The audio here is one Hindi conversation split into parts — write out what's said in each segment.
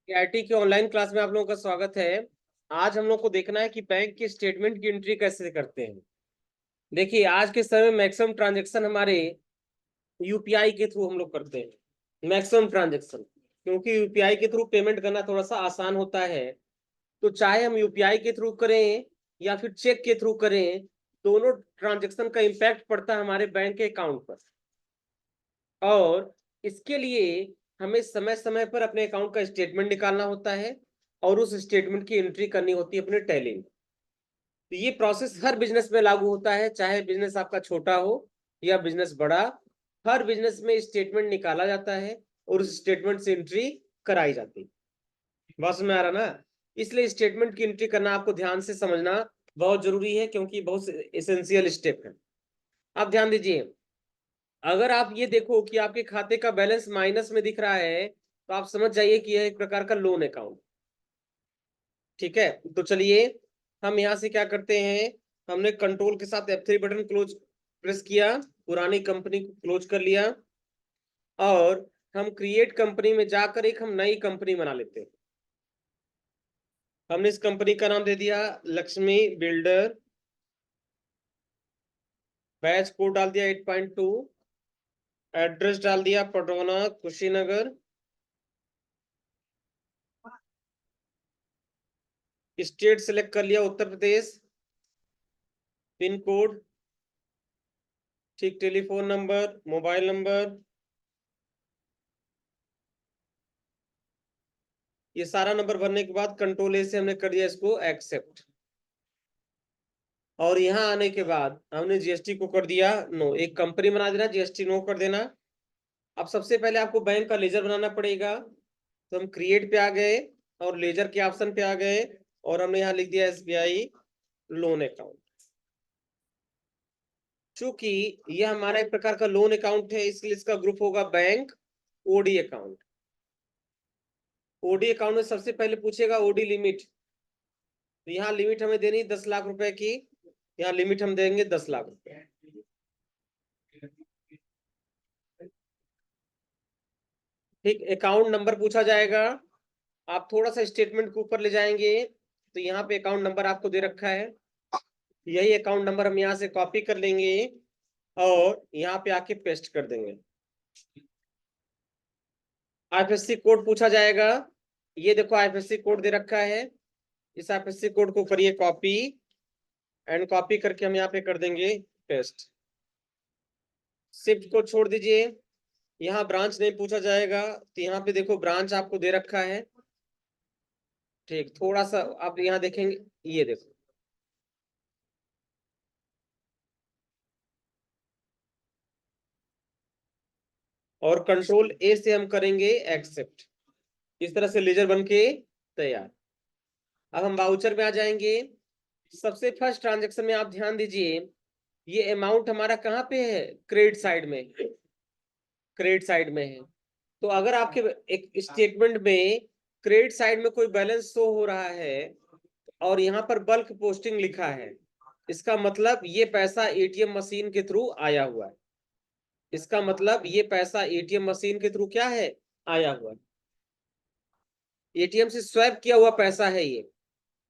आईटी के ऑनलाइन क्लास में आप लोगों का स्वागत है। आज हम लोग को देखना है कि बैंक के स्टेटमेंट की एंट्री कैसे करते हैं। देखिए, आज के समय में मैक्सिमम ट्रांजैक्शन हमारे यूपीआई के थ्रू हम लोग करते हैं। मैक्सिमम ट्रांजैक्शन, क्योंकि यूपीआई के थ्रू पेमेंट करना थोड़ा सा आसान होता है। तो चाहे हम यूपीआई के थ्रू करें या फिर चेक के थ्रू करें, दोनों ट्रांजैक्शन का इम्पैक्ट पड़ता है हमारे बैंक के अकाउंट पर। और इसके लिए हमें समय समय पर अपने अकाउंट का स्टेटमेंट निकालना होता है और उस स्टेटमेंट की एंट्री करनी होती है अपने टैली में। तो ये प्रोसेस हर बिजनेस में लागू होता है, चाहे बिजनेस आपका छोटा हो या बिजनेस बड़ा। हर बिजनेस में स्टेटमेंट निकाला जाता है और उस स्टेटमेंट से एंट्री कराई जाती है। बात में आ रहा ना? इसलिए स्टेटमेंट की एंट्री करना आपको ध्यान से समझना बहुत जरूरी है, क्योंकि बहुत एसेंशियल स्टेप है। आप ध्यान दीजिए, अगर आप ये देखो कि आपके खाते का बैलेंस माइनस में दिख रहा है, तो आप समझ जाइए कि यह एक प्रकार का लोन अकाउंट। ठीक है, तो चलिए हम यहां से क्या करते हैं। हमने कंट्रोल के साथ F3 बटन क्लोज प्रेस किया, पुरानी कंपनी को क्लोज कर लिया और हम क्रिएट कंपनी में जाकर एक हम नई कंपनी बना लेते हैं। हमने इस कंपनी का नाम दे दिया लक्ष्मी बिल्डर। बैच कोड डाल दिया 8.2। एड्रेस डाल दिया पटौना कुशीनगर। स्टेट सेलेक्ट कर लिया उत्तर प्रदेश। पिन कोड, ठीक, टेलीफोन नंबर, मोबाइल नंबर, ये सारा नंबर भरने के बाद कंट्रोल ए से हमने कर दिया इसको एक्सेप्ट। और यहाँ आने के बाद हमने जीएसटी को कर दिया नो। एक कंपनी बना देना, जीएसटी नो कर देना। अब सबसे पहले आपको बैंक का लेजर बनाना पड़ेगा, तो हम क्रिएट पे आ गए और लेजर के ऑप्शन पे आ गए और हमने यहाँ लिख दिया एसबीआई लोन अकाउंट। चूंकि यह हमारा एक प्रकार का लोन अकाउंट है, इसलिए इसका ग्रुप होगा bank OD account. OD account में सबसे पहले पूछेगा ओडी लिमिट। तो यहाँ लिमिट हमें देनी 10 लाख रुपए की। यहाँ लिमिट हम देंगे 10 लाख रुपए। ठीक, अकाउंट नंबर पूछा जाएगा। आप थोड़ा सा स्टेटमेंट के ऊपर ले जाएंगे तो यहाँ पे अकाउंट नंबर आपको दे रखा है। यही अकाउंट नंबर हम यहाँ से कॉपी कर लेंगे और यहाँ पे आके पेस्ट कर देंगे। आईएफएससी कोड पूछा जाएगा। ये देखो आईएफएससी कोड दे रखा है। इस आईएफएससी कोड को करिए कॉपी एंड कॉपी करके हम यहाँ पे कर देंगे पेस्ट। शिफ्ट को छोड़ दीजिए। यहाँ ब्रांच नहीं पूछा जाएगा, तो यहाँ पे देखो ब्रांच आपको दे रखा है। ठीक, थोड़ा सा आप यहाँ देखेंगे, ये देखो और कंट्रोल ए से हम करेंगे एक्सेप्ट। इस तरह से लेजर बन के तैयार। अब हम वाउचर में आ जाएंगे। सबसे फर्स्ट ट्रांजेक्शन में आप ध्यान दीजिए, ये अमाउंट हमारा कहाँ पे है? क्रेडिट साइड में। क्रेडिट साइड में है। तो अगर आपके एक स्टेटमेंट में क्रेडिट साइड में कोई बैलेंस शो हो रहा है और यहाँ पर बल्क पोस्टिंग लिखा है, इसका मतलब ये पैसा एटीएम मशीन के थ्रू आया हुआ है। इसका मतलब ये पैसा एटीएम मशीन के थ्रू क्या है? आया हुआ है। एटीएम से स्वैप किया हुआ पैसा है ये।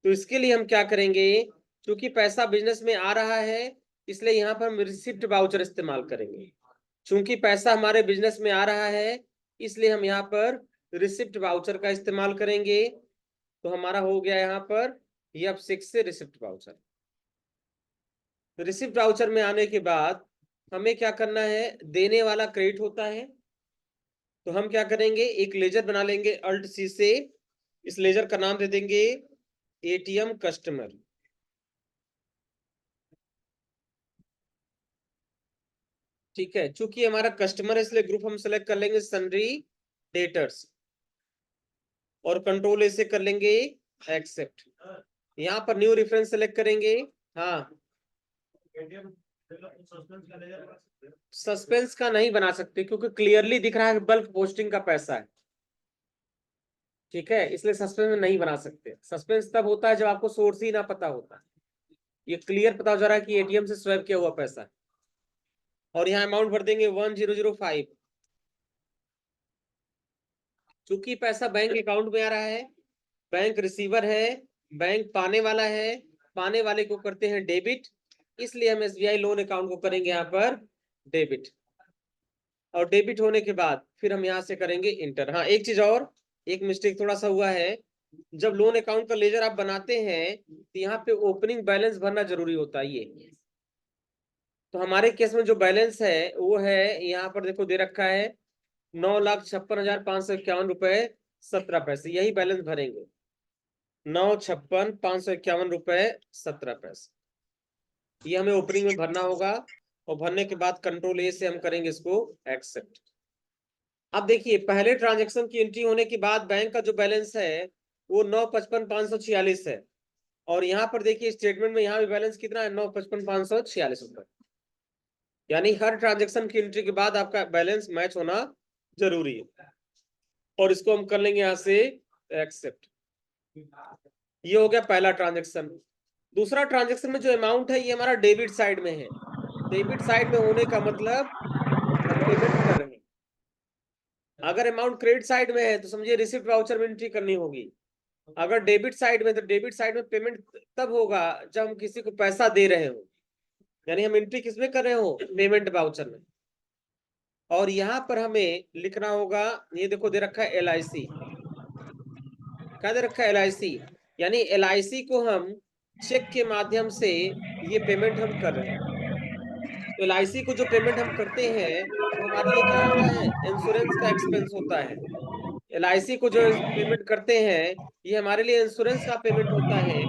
तो इसके लिए हम क्या करेंगे, क्योंकि पैसा बिजनेस में आ रहा है, इसलिए यहाँ पर हम रिसिप्ट वाउचर इस्तेमाल करेंगे। चूंकि पैसा हमारे बिजनेस में आ रहा है, इसलिए हम यहाँ पर रिसिप्ट वाउचर का इस्तेमाल करेंगे। तो हमारा हो गया यहाँ पर F6 से रिसिप्ट वाउचर। रिसिप्ट वाउचर में आने के बाद हमें क्या करना है, देने वाला क्रेडिट होता है। तो हम क्या करेंगे, एक लेजर बना लेंगे अल्ट सी से। इस लेजर का नाम दे देंगे एटीएम कस्टमर। ठीक है, चूंकि हमारा कस्टमर है इसलिए ग्रुप हम सेलेक्ट कर लेंगे सन्ड्री डेटर्स और कंट्रोल ए से कर लेंगे एक्सेप्ट। यहाँ पर न्यू रेफरेंस सेलेक्ट करेंगे। हाँ, सस्पेंस का नहीं बना सकते क्योंकि क्लियरली दिख रहा है बल्क पोस्टिंग का पैसा है। ठीक है, इसलिए सस्पेंस में नहीं बना सकते। सस्पेंस तब होता है जब आपको सोर्स ही ना पता होता। ये क्लियर पता हो जा रहा है कि एटीएम से स्वैप किया हुआ पैसा है। और यहाँ अमाउंट भर देंगे 1005। चूंकि पैसा बैंक अकाउंट में आ रहा है, बैंक रिसीवर है, बैंक पाने वाला है, पाने वाले को करते हैं डेबिट, इसलिए हम एसबीआई लोन अकाउंट को करेंगे यहाँ पर डेबिट। और डेबिट होने के बाद फिर हम यहाँ से करेंगे इंटर। हाँ, एक चीज और, एक मिस्टेक थोड़ा सा हुआ है, जब लोन अकाउंट का लेजर आप बनाते हैं तो यहाँ पे ओपनिंग बैलेंस भरना जरूरी होता है। ये तो हमारे केस में जो बैलेंस है वो है, यहाँ पर देखो दे रखा है 9,56,551 रुपए 17 पैसे, यही बैलेंस भरेंगे, 9,56,551 रुपए 17 पैसे, ये हमें ओपनिंग में भरना होगा। और भरने के बाद कंट्रोल ए से हम करेंगे इसको एक्सेप्ट। अब देखिए, पहले ट्रांजेक्शन की एंट्री होने के बाद बैंक का जो बैलेंस है वो 9,55,546 है, और यहाँ पर देखिए स्टेटमेंट में यहाँ भी बैलेंस कितना है, 9,55,546 रुपए। यानी हर ट्रांजेक्शन की एंट्री के बाद आपका बैलेंस मैच होना जरूरी है, और इसको हम कर लेंगे यहाँ से एक्सेप्ट। ये हो गया पहला ट्रांजेक्शन। दूसरा ट्रांजेक्शन में जो अमाउंट है ये हमारा डेबिट साइड में है। डेबिट साइड में होने का मतलब हम पेमेंट कर रहे हैं। अगर अमाउंट क्रेडिट साइड में है तो समझिए रिसिप्ट वाउचर में एंट्री करनी होगी। अगर डेबिट साइड में, तो डेबिट साइड में पेमेंट तब होगा जब हम किसी को पैसा दे रहे हो, यानी हम एंट्री किसमें कर रहे हो, पेमेंट वाउचर में। और यहाँ पर हमें लिखना होगा, ये देखो दे रखा है LIC, क्या दे रखा है LIC, यानी LIC को हम चेक के माध्यम से ये पेमेंट हम कर रहे हैं। तो LIC को जो पेमेंट हम करते हैं वो हमारे लिए क्या होता है, इंश्योरेंस का एक्सपेंस होता है। LIC को जो पेमेंट करते हैं ये हमारे लिए इंश्योरेंस का पेमेंट होता है,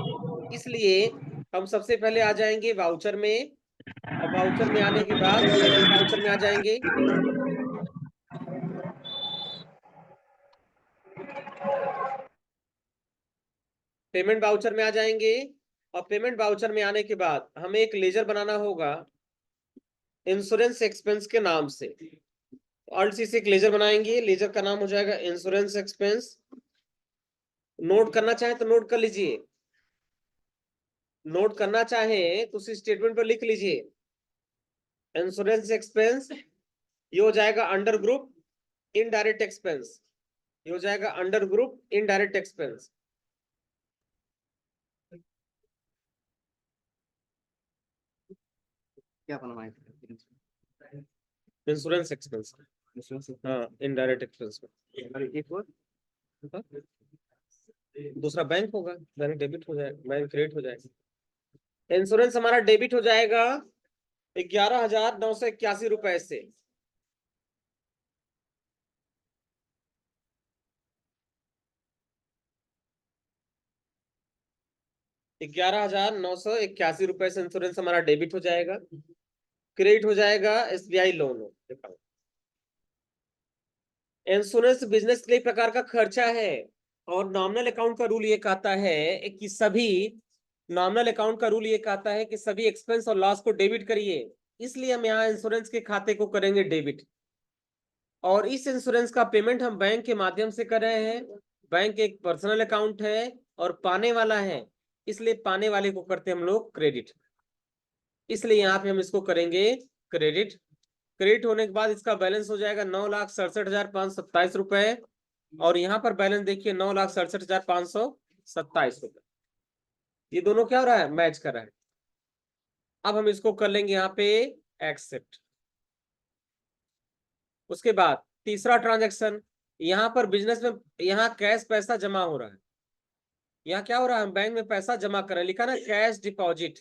इसलिए हम सबसे पहले आ जाएंगे वाउचर में, और वाउचर में आने के बाद पेमेंट वाउचर में आ जाएंगे। पेमेंट वाउचर में आ जाएंगे, और पेमेंट वाउचर में आने के बाद हमें एक लेजर बनाना होगा इंश्योरेंस एक्सपेंस के नाम से। ऑल्ट सी से एक लेजर बनाएंगे, लेजर का नाम हो जाएगा इंश्योरेंस एक्सपेंस। नोट करना चाहे तो नोट कर लीजिए, नोट करना चाहे तो उसी स्टेटमेंट पर लिख लीजिए इंश्योरेंस एक्सपेंस। ये हो जाएगा अंडर ग्रुप इनडायरेक्ट एक्सपेंस, ये हो जाएगा अंडर ग्रुप इनडायरेक्ट एक्सपेंस। क्या बनवाए इंश्योरेंस एक्सपेंस, हाँ इनडायरेक्ट एक्सपेंस में। एक और दूसरा बैंक होगा, बैंक डेबिट हो जाएगा, बैंक क्रेडिट हो जाएगा। इंश्योरेंस हमारा डेबिट हो जाएगा 11,981 रुपए से। 11,981 रुपए से इंश्योरेंस हमारा डेबिट हो जाएगा। क्रेडिट हो जाएगा SBI loan account. Insurance business के लिए प्रकार का खर्चा है, और नॉमिनल अकाउंट का रूल ये कहता है कि सभी, नॉमिनल अकाउंट का रूल ये कहता है कि सभी एक्सपेंस और लॉस को डेबिट करिए, इसलिए हम यहाँ इंश्योरेंस के खाते को करेंगे डेबिट। और इस इंश्योरेंस का पेमेंट हम बैंक के माध्यम से कर रहे हैं। बैंक एक पर्सनल अकाउंट है और पाने वाला है, इसलिए पाने वाले को करते हैं हम लोग क्रेडिट, इसलिए यहाँ पे हम इसको करेंगे क्रेडिट। क्रेडिट होने के बाद इसका बैलेंस हो जाएगा 9,67,527 रुपए, और यहाँ पर बैलेंस देखिए 9,67,527 रुपए। ये दोनों क्या हो रहा है, मैच कर रहा है। अब हम इसको कर लेंगे यहाँ पे एक्सेप्ट। उसके बाद तीसरा ट्रांजैक्शन, यहाँ पर बिजनेस में यहाँ कैश पैसा जमा हो रहा है। यहाँ क्या हो रहा है, हम बैंक में पैसा जमा कर रहे हैं, लिखा ना cash deposit,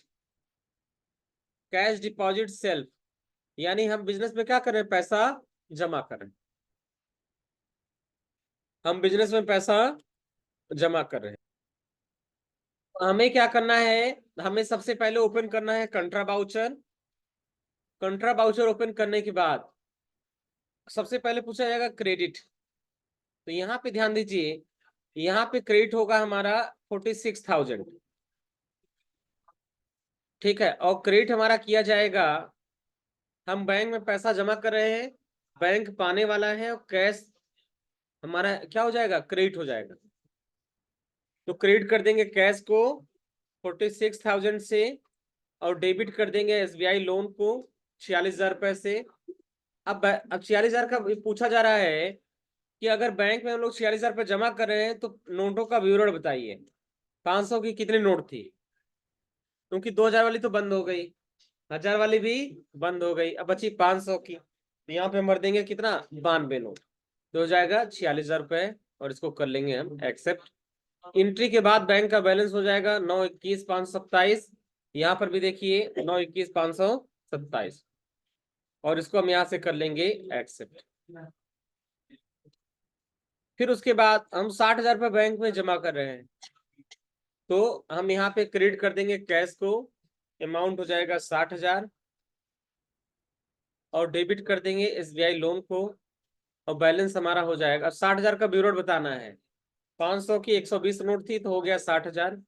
cash deposit self, यानी हम बिजनेस में क्या कर रहे हैं, पैसा जमा कर रहे हैं। हम बिजनेस में पैसा जमा कर रहे हैं। हमें क्या करना है, हमें सबसे पहले ओपन करना है कंट्रा बाउचर। कंट्रा बाउचर ओपन करने के बाद सबसे पहले पूछा जाएगा क्रेडिट, तो यहाँ पे ध्यान दीजिए, यहाँ पे क्रेडिट होगा हमारा 46,000, ठीक है। और क्रेडिट हमारा किया जाएगा, हम बैंक में पैसा जमा कर रहे हैं, बैंक पाने वाला है, और कैश हमारा क्या हो जाएगा, क्रेडिट हो जाएगा। तो क्रेडिट कर देंगे कैश को 46,000 से, और डेबिट कर देंगे SBI लोन को 46,000 रुपए से। अब 46,000 का पूछा जा रहा है कि अगर बैंक में हम लोग 46,000 रुपये जमा कर रहे हैं तो नोटों का विवरण बताइए। 500 की कितनी नोट थी, क्योंकि 2,000 वाली तो बंद हो गई, 1,000 वाली भी बंद हो गई, अब बची 500 की। तो यहाँ पे हम भर देंगे कितना, 92 नोट, तो हो जाएगा 46,000 रुपये, और इसको कर लेंगे हम एक्सेप्ट। एंट्री के बाद बैंक का बैलेंस हो जाएगा 921,527। यहाँ पर भी देखिए 921,527, और इसको हम यहाँ से कर लेंगे एक्सेप्ट। फिर उसके बाद हम 60,000 रुपये बैंक में जमा कर रहे हैं, तो हम यहाँ पे क्रेडिट कर देंगे कैश को, अमाउंट हो जाएगा 60,000, और डेबिट कर देंगे एसबीआई लोन को, और बैलेंस हमारा हो जाएगा 60,000 का विवरण बताना है। 500 की 120 नोट थी तो हो गया 60,000।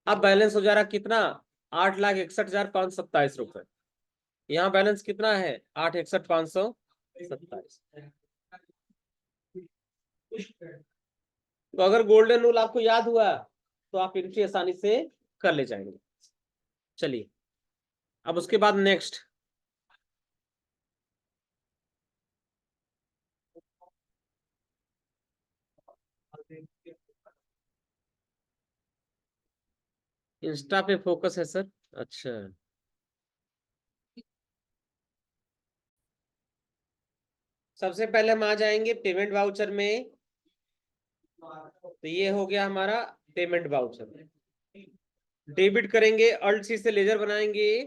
अब बैलेंस हो जा रहा कितना, 8,61,527 रुपए। यहाँ बैलेंस कितना है, 8,61,527। तो अगर गोल्डन रूल आपको याद हुआ तो आप एंट्री आसानी से कर ले जाएंगे। चलिए अब उसके बाद नेक्स्ट, इंस्टा पे फोकस है सर। अच्छा, सबसे पहले हम आ जाएंगे पेमेंट वाउचर में। तो ये हो गया हमारा पेमेंट वाउचर। डेबिट करेंगे, अल्ट सी से लेजर बनाएंगे,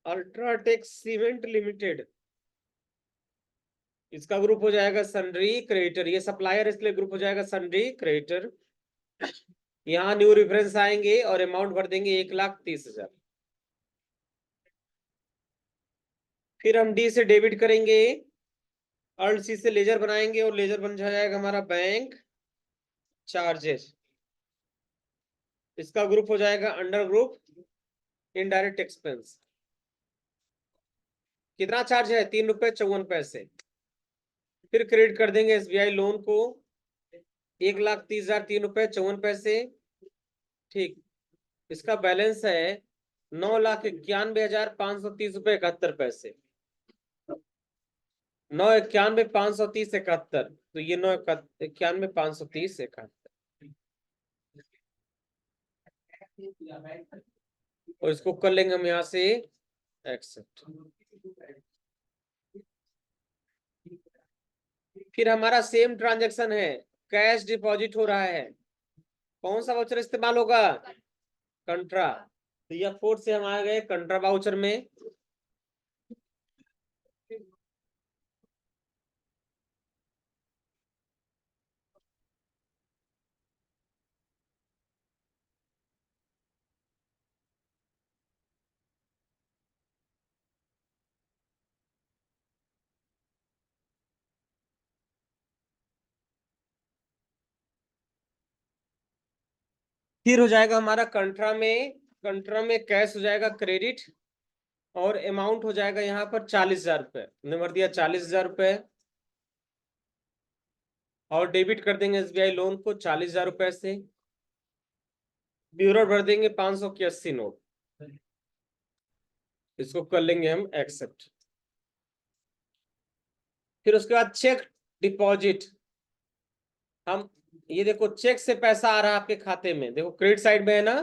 अल्ट्राटेक सीमेंट लिमिटेड, इसका ग्रुप हो जाएगा सन्ड्री क्रेडिटर, ये सप्लायर इसलिए ग्रुप हो जाएगा सन्ड्री क्रेडिटर। यहाँ न्यू रेफरेंस आएंगे और अमाउंट भर देंगे 1,30,000। फिर हम डी से डेबिट करेंगे, अल्ट सी से लेजर बनाएंगे, और लेजर बन जाएगा हमारा बैंक चार्जेस, इसका ग्रुप हो जाएगा अंडर ग्रुप इनडायरेक्ट एक्सपेंस। कितना चार्ज है, 3 रुपए 54 पैसे। फिर क्रेडिट कर देंगे एसबीआई लोन को, 1,30,000 3 रुपए 54 पैसे। ठीक, इसका बैलेंस है 9,91,530 रुपए 71 पैसे। 9,91,530 71, तो ये 9,91,530 71, और इसको कर लेंगे हम यहाँ से एक्सेप्ट। फिर हमारा सेम ट्रांजेक्शन है, कैश डिपॉजिट हो रहा है, कौन सा वाउचर इस्तेमाल होगा, कंट्रा। तो यह फोर्थ से हम आ गए कंट्रा वाउचर में। फिर हो जाएगा हमारा कंट्रा में कैश हो जाएगा क्रेडिट, और अमाउंट हो जाएगा यहाँ पर 40,000 रुपए, नंबर दिया 40,000 रुपए, और डेबिट कर देंगे एसबीआई लोन को 40,000 रुपए से, ब्यूरो भर देंगे 500 की 80 नोट, इसको कर लेंगे हम एक्सेप्ट। फिर उसके बाद चेक डिपॉजिट, हम ये देखो चेक से पैसा आ रहा है आपके खाते में, देखो क्रेडिट साइड में है ना,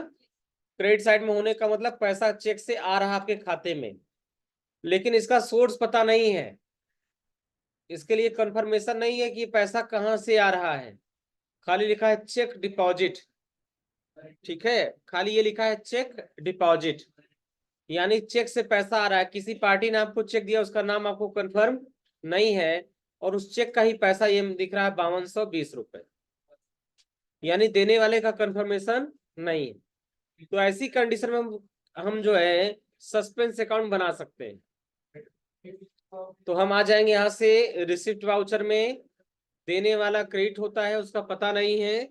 क्रेडिट साइड में होने का मतलब पैसा चेक से आ रहा है आपके खाते में, लेकिन इसका सोर्स पता नहीं है, इसके लिए कंफर्मेशन नहीं है कि ये पैसा कहाँ से आ रहा है, खाली लिखा है चेक डिपॉजिट। ठीक है, खाली ये लिखा है चेक डिपॉजिट, यानी चेक से पैसा आ रहा है, किसी पार्टी ने आपको चेक दिया, उसका नाम आपको कंफर्म नहीं है, और उस चेक का ही पैसा ये दिख रहा है 5,220 रुपए, यानी देने वाले का कंफर्मेशन नहीं है। तो ऐसी कंडीशन में हम जो है सस्पेंस अकाउंट बना सकते हैं। तो हम आ जाएंगे यहाँ से रिसिप्ट वाउचर में, देने वाला क्रेडिट होता है, उसका पता नहीं है,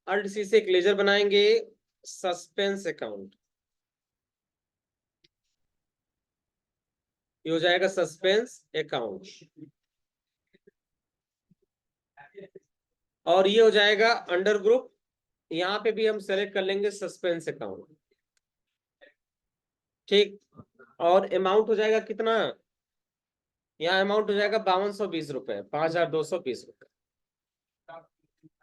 अल्ट सी से एक लेजर बनाएंगे, सस्पेंस अकाउंट, ये हो जाएगा सस्पेंस अकाउंट, और ये हो जाएगा अंडर ग्रुप, यहाँ पे भी हम सेलेक्ट कर लेंगे सस्पेंस अकाउंट। ठीक, और अमाउंट हो जाएगा कितना, यहाँ अमाउंट हो जाएगा 5,220 रुपए, 5,220 रुपए।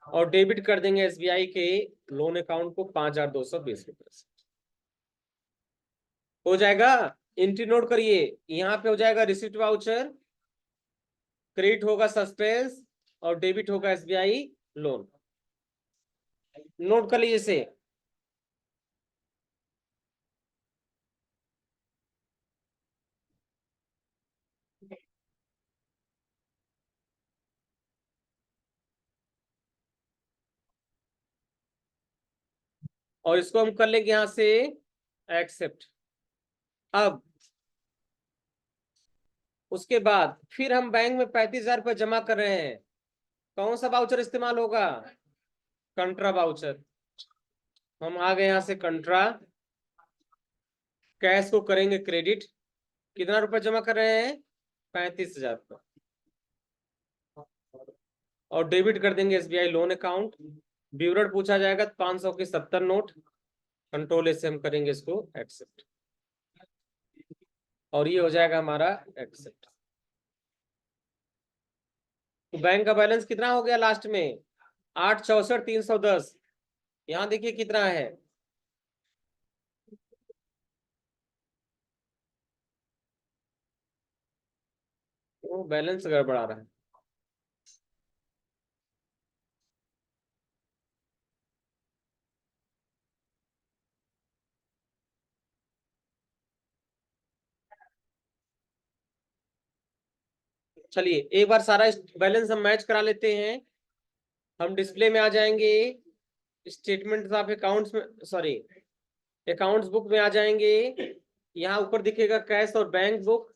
और डेबिट कर देंगे एसबीआई के लोन अकाउंट को 5,220 रुपये से। हो जाएगा। एंट्री नोट करिए, यहाँ पे हो जाएगा रिसिप्ट वाउचर, क्रेडिट होगा सस्पेंस और डेबिट होगा एसबीआई लोन। नोट कर लीजिए इसे। और इसको हम कर लेंगे यहां से एक्सेप्ट। अब उसके बाद फिर हम बैंक में 35,000 रुपये जमा कर रहे हैं। कौन सा वाउचर इस्तेमाल होगा? कंट्रा वाउचर। हम आ गए यहां से कंट्रा, कैश को करेंगे क्रेडिट। कितना रुपए जमा कर रहे हैं? 35,000 रुपये। और डेबिट कर देंगे एसबीआई लोन अकाउंट। विवरण पूछा जाएगा 500 के 70 नोट। कंट्रोल से हम करेंगे इसको एक्सेप्ट, और ये हो जाएगा हमारा एक्सेप्ट। तो बैंक का बैलेंस कितना हो गया लास्ट में? 8,64,310। यहाँ देखिए कितना है। वो बैलेंस गड़बड़ा रहा है। चलिए एक बार सारा बैलेंस हम मैच करा लेते हैं। हम डिस्प्ले में आ जाएंगे, स्टेटमेंट ऑफ अकाउंट्स में, सॉरी अकाउंट्स बुक में आ जाएंगे। यहाँ ऊपर दिखेगा कैश और बैंक बुक।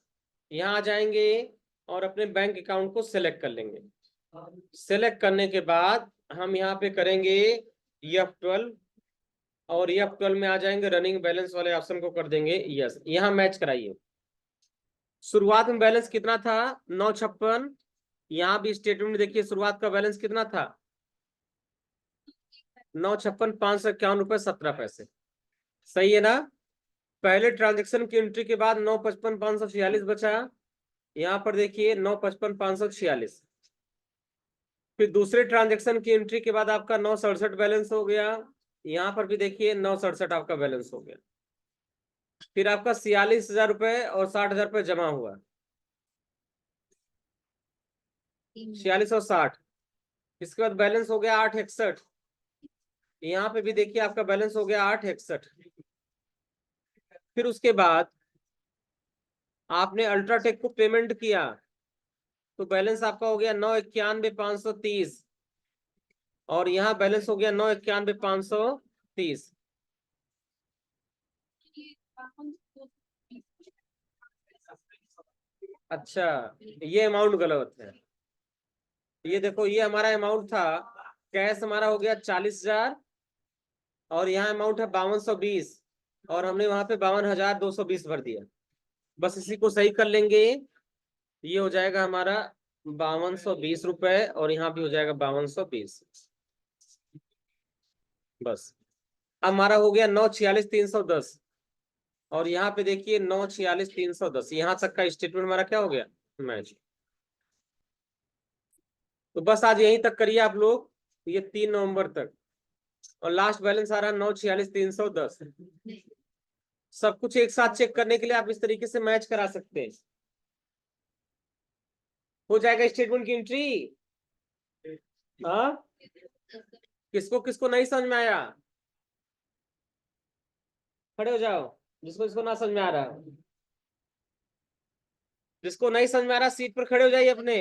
यहाँ आ जाएंगे और अपने बैंक अकाउंट को सिलेक्ट कर लेंगे। सिलेक्ट करने के बाद हम यहाँ पे करेंगे F12, और F12 में आ जाएंगे रनिंग बैलेंस वाले ऑप्शन को कर देंगे यस। यहाँ मैच कराइए। शुरुआत में बैलेंस कितना था? 956। यहाँ भी स्टेटमेंट में देखिए शुरुआत का बैलेंस कितना था? 956,551 रुपये 17 पैसे। सही है ना? पहले ट्रांजेक्शन की एंट्री के बाद 955,546 बचा। यहाँ पर देखिए 955,546। फिर दूसरे ट्रांजेक्शन की एंट्री के बाद आपका 967 बैलेंस हो गया। यहाँ पर भी देखिए 967 आपका बैलेंस हो गया। फिर आपका 46,000 रुपये और 60,000 रुपये जमा हुआ। 46 और 60। इसके बाद बैलेंस हो गया 861। यहाँ पे भी देखिए आपका बैलेंस हो गया 861। फिर उसके बाद आपने अल्ट्राटेक को पेमेंट किया तो बैलेंस आपका हो गया 991,530, और यहाँ बैलेंस हो गया 991,530। अच्छा, ये अमाउंट गलत है। ये देखो, ये हमारा अमाउंट था, कैश हमारा हो गया 40,000, और यहाँ अमाउंट है 5,220, और हमने वहां पे 52,220 भर दिया। बस इसी को सही कर लेंगे। ये हो जाएगा हमारा 5,220 रुपये, और यहाँ भी हो जाएगा 5,220। बस हमारा हो गया 946,310, और यहाँ पे देखिए 946,310। यहाँ तक का स्टेटमेंट हमारा क्या हो गया? मैच। तो बस आज यहीं तक करिए आप लोग, ये 3 नवंबर तक। और लास्ट बैलेंस आ रहा है 946,310। सब कुछ एक साथ चेक करने के लिए आप इस तरीके से मैच करा सकते हैं। हो जाएगा स्टेटमेंट की एंट्री। हाँ, किसको किसको नहीं समझ में आया? खड़े हो जाओ, जिसको जिसको ना समझ में आ रहा है। जिसको नहीं समझ में आ रहा सीट पर खड़े हो जाइए अपने।